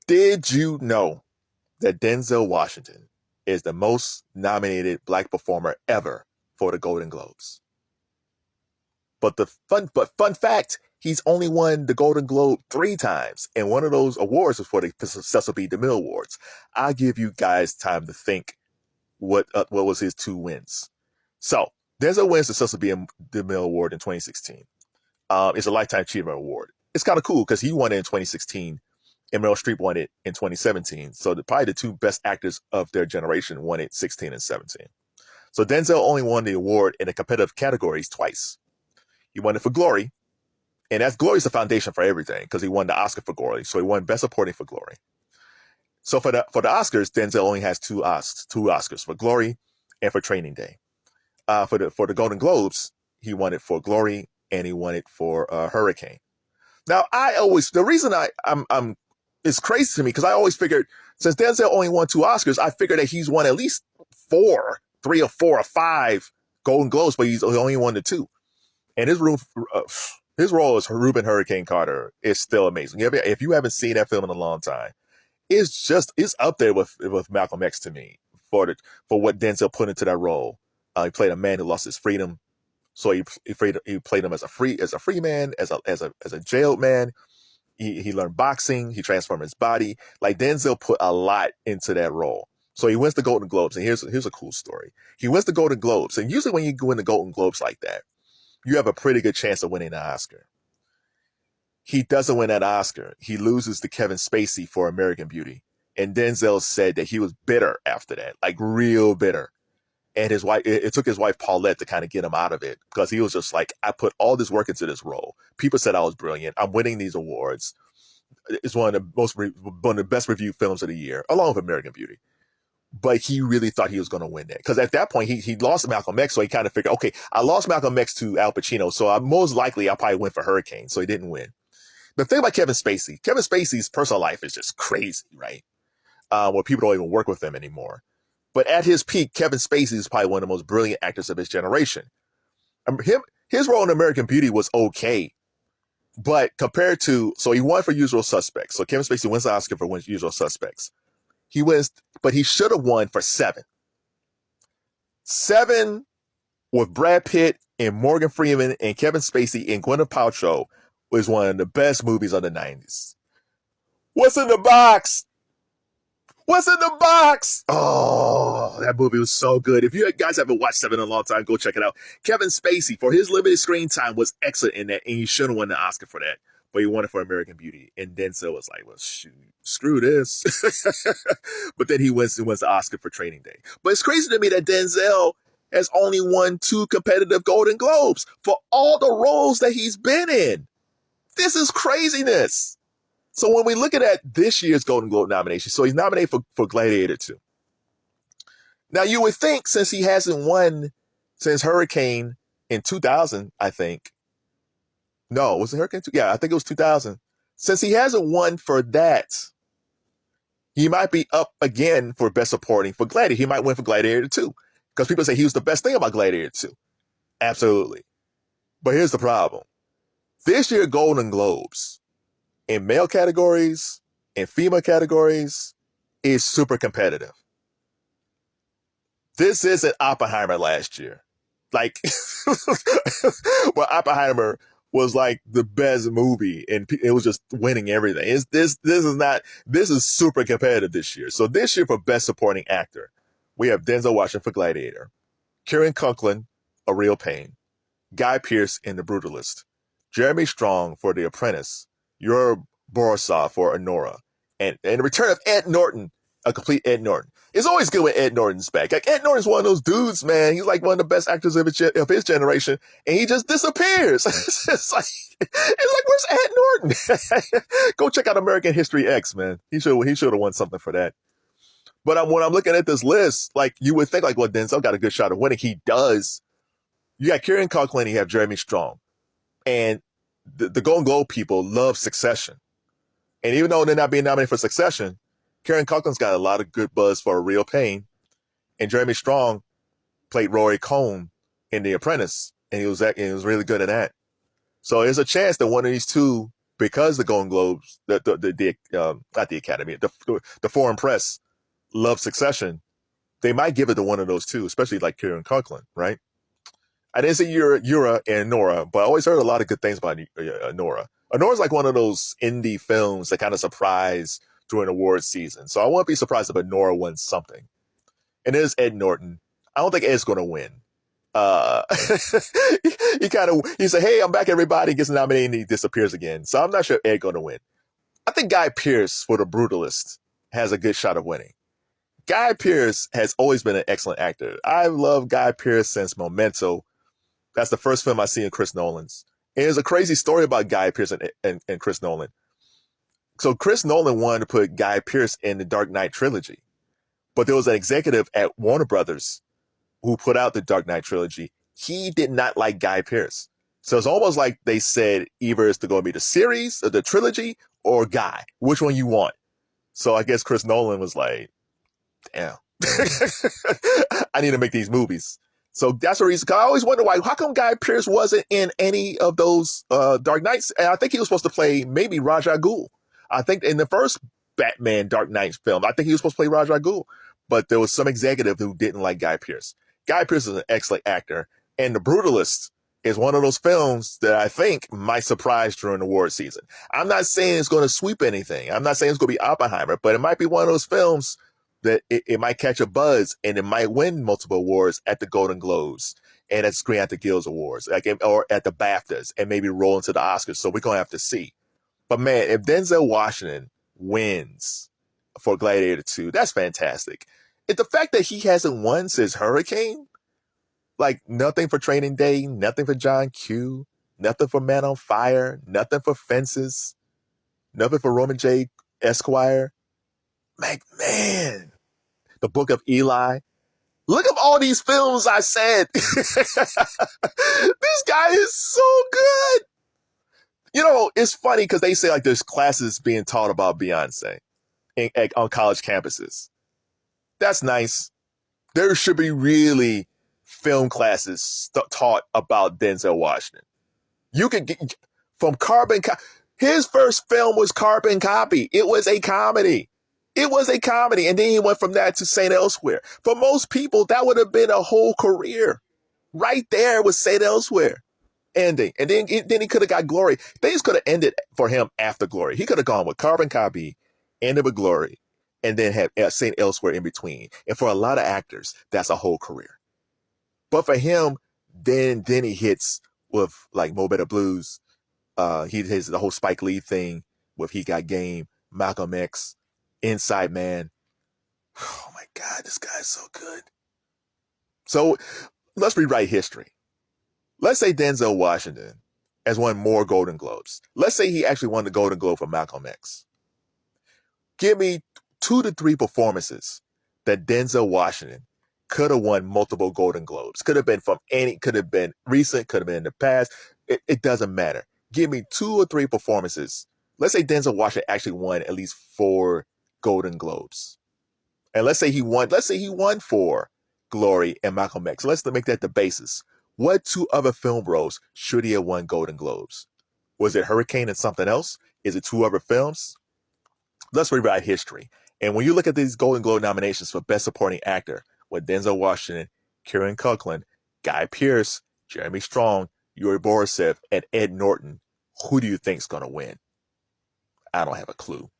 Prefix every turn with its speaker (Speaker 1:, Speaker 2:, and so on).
Speaker 1: Did you know that Denzel Washington is the most nominated black performer ever for the Golden Globes? But fun fact, he's only won the Golden Globe 3 times, and one of those awards was for the Cecil B. DeMille Awards. I'll give you guys time to think what was his 2 wins. So Denzel wins the Cecil B. DeMille Award in 2016. It's a Lifetime Achievement Award. It's kind of cool because he won it in 2016 and Meryl Streep won it in 2017. So probably the 2 best actors of their generation won it 16 and 17. So Denzel only won the award in the competitive categories twice. He won it for Glory, and Glory's the foundation for everything because he won the Oscar for Glory. So he won Best Supporting for Glory. So for the Oscars, Denzel only has two Oscars for Glory and for Training Day. For the Golden Globes, he won it for Glory and he won it for Hurricane. Now the reason I'm it's crazy to me because I always figured since Denzel only won 2 Oscars, I figured that he's won at least 3 or 4 or 5 Golden Globes, but he only won the 2. And his role as Reuben Hurricane Carter is still amazing. If you haven't seen that film in a long time, it's up there with Malcolm X to me for what Denzel put into that role. He played a man who lost his freedom, so he played him as a free man, as a jailed man. He learned boxing. He transformed his body. Like Denzel put a lot into that role. So he wins the Golden Globes, and here's a cool story. He wins the Golden Globes, and usually when you win the Golden Globes like that, you have a pretty good chance of winning an Oscar. He doesn't win that Oscar. He loses to Kevin Spacey for American Beauty. And Denzel said that he was bitter after that, like real bitter. And his wife, it took his wife Paulette to kind of get him out of it because he was just like, I put all this work into this role. People said I was brilliant. I'm winning these awards. It's one of the best reviewed films of the year, along with American Beauty. But he really thought he was going to win that because at that point he lost Malcolm X, so he kind of figured, okay, I lost Malcolm X to Al Pacino, so I'll probably win for Hurricane. So he didn't win. The thing about Kevin Spacey's personal life is just crazy, right? Where people don't even work with him anymore. But at his peak, Kevin Spacey is probably one of the most brilliant actors of his generation. His role in American Beauty was okay, but so he won for Usual Suspects. So Kevin Spacey wins the Oscar for Usual Suspects. He wins, but he should have won for Seven. Seven with Brad Pitt and Morgan Freeman and Kevin Spacey and Gwyneth Paltrow was one of the best movies of the 90s. What's in the box? What's in the box? Oh, that movie was so good. If you guys haven't watched Seven in a long time, go check it out. Kevin Spacey, for his limited screen time, was excellent in that, and he should have won the Oscar for that. But he won it for American Beauty. And Denzel was like, well, shoot, screw this. But then he wins the Oscar for Training Day. But it's crazy to me that Denzel has only won 2 competitive Golden Globes for all the roles that he's been in. This is craziness. So when we look at this year's Golden Globe nomination, so he's nominated for Gladiator II. Now you would think since he hasn't won since Hurricane in 2000, I think. No, was it Hurricane 2? Yeah, I think it was 2000. Since he hasn't won for that, he might be up again for Best Supporting for Gladiator. He might win for Gladiator 2 because people say he was the best thing about Gladiator 2. Absolutely. But here's the problem. This year Golden Globes in male categories and female categories is super competitive. This isn't Oppenheimer last year. Like, well, Oppenheimer was like the best movie and it was just winning everything. This is super competitive this year. So this year for Best Supporting Actor, we have Denzel Washington for Gladiator, Kieran Culkin, A Real Pain, Guy Pearce in The Brutalist, Jeremy Strong for The Apprentice, Yura Borisov for Anora, and the return of Ed Norton, a complete Ed Norton. It's always good when Ed Norton's back. Like Ed Norton's one of those dudes, man. He's like one of the best actors of his generation, and he just disappears. It's like where's Ed Norton? Go check out American History X, man. He should have won something for that. But when I'm looking at this list, like you would think, like, well, Denzel got a good shot of winning. He does. You got Kieran Culkin, you have Jeremy Strong, and the Golden Globe people love Succession. And even though they're not being nominated for Succession, Kieran Culkin's got a lot of good buzz for A Real Pain. And Jeremy Strong played Rory Cohn in The Apprentice. And he was really good at that. So there's a chance that one of these two because the Golden Globes, not the Academy, the foreign press love Succession, they might give it to one of those two, especially like Kieran Culkin, right? I didn't see Yura and Anora, but I always heard a lot of good things about Anora. Anora's like one of those indie films that kind of surprise during awards season. So I won't be surprised if Anora wins something. And it is Ed Norton. I don't think Ed's going to win. He said, "Hey, I'm back, everybody." Gets nominated and he disappears again. So I'm not sure Ed's going to win. I think Guy Pearce for The Brutalist has a good shot of winning. Guy Pearce has always been an excellent actor. I love Guy Pearce since Memento. That's the first film I see in Chris Nolan's. And there's a crazy story about Guy Pearce and Chris Nolan. So Chris Nolan wanted to put Guy Pearce in the Dark Knight trilogy. But there was an executive at Warner Brothers who put out the Dark Knight trilogy. He did not like Guy Pearce. So it's almost like they said either it's going to be the series or the trilogy or Guy. Which one you want? So I guess Chris Nolan was like, damn, I need to make these movies. So that's the reason. Cause I always wonder why. How come Guy Pearce wasn't in any of those Dark Knights? And I think he was supposed to play maybe Ra's al Ghul. I think in the first Batman Dark Knight film, I think he was supposed to play Ra's al Ghul. But there was some executive who didn't like Guy Pearce. Guy Pearce is an excellent actor. And The Brutalist is one of those films that I think might surprise during the award season. I'm not saying it's going to sweep anything. I'm not saying it's going to be Oppenheimer, but it might be one of those films that it might catch a buzz and it might win multiple awards at the Golden Globes and at Screen Actors Guild Awards, or at the BAFTAs, and maybe roll into the Oscars. So we're going to have to see. But man, if Denzel Washington wins for Gladiator II, that's fantastic. It's the fact that he hasn't won since Hurricane, like nothing for Training Day, nothing for John Q, nothing for Man on Fire, nothing for Fences, nothing for Roman J. Esquire. Man, The Book of Eli. Look at all these films I said. This guy is so good. You know, it's funny because they say like there's classes being taught about Beyonce on college campuses. That's nice. There should be really film classes taught about Denzel Washington. You could get from his first film was Carbon Copy. It was a comedy. It was a comedy. And then he went from that to St. Elsewhere. For most people, that would have been a whole career. Right there with St. Elsewhere ending. And then he could have got Glory. Things could have ended for him after Glory. He could have gone with Carbon Copy, ended with Glory, and then had St. Elsewhere in between. And for a lot of actors, that's a whole career. But for him, then he hits with like Mo Better Blues. He hits the whole Spike Lee thing with He Got Game, Malcolm X, Inside Man. Oh my God, this guy is so good. So let's rewrite history. Let's say Denzel Washington has won more Golden Globes. Let's say he actually won the Golden Globe for Malcolm X. Give me 2 to 3 performances that Denzel Washington could have won multiple Golden Globes. Could have been could have been recent, could have been in the past. It doesn't matter. Give me 2 or 3 performances. Let's say Denzel Washington actually won at least 4 Golden Globes. And let's say he won for Glory and Malcolm X. Let's make that the basis. What 2 other film roles should he have won Golden Globes? Was it Hurricane and something else? Is it 2 other films? Let's rewrite history. And when you look at these Golden Globe nominations for Best Supporting Actor with Denzel Washington, Kieran Culkin, Guy Pearce, Jeremy Strong, Yura Borisov, and Ed Norton, who do you think is going to win? I don't have a clue.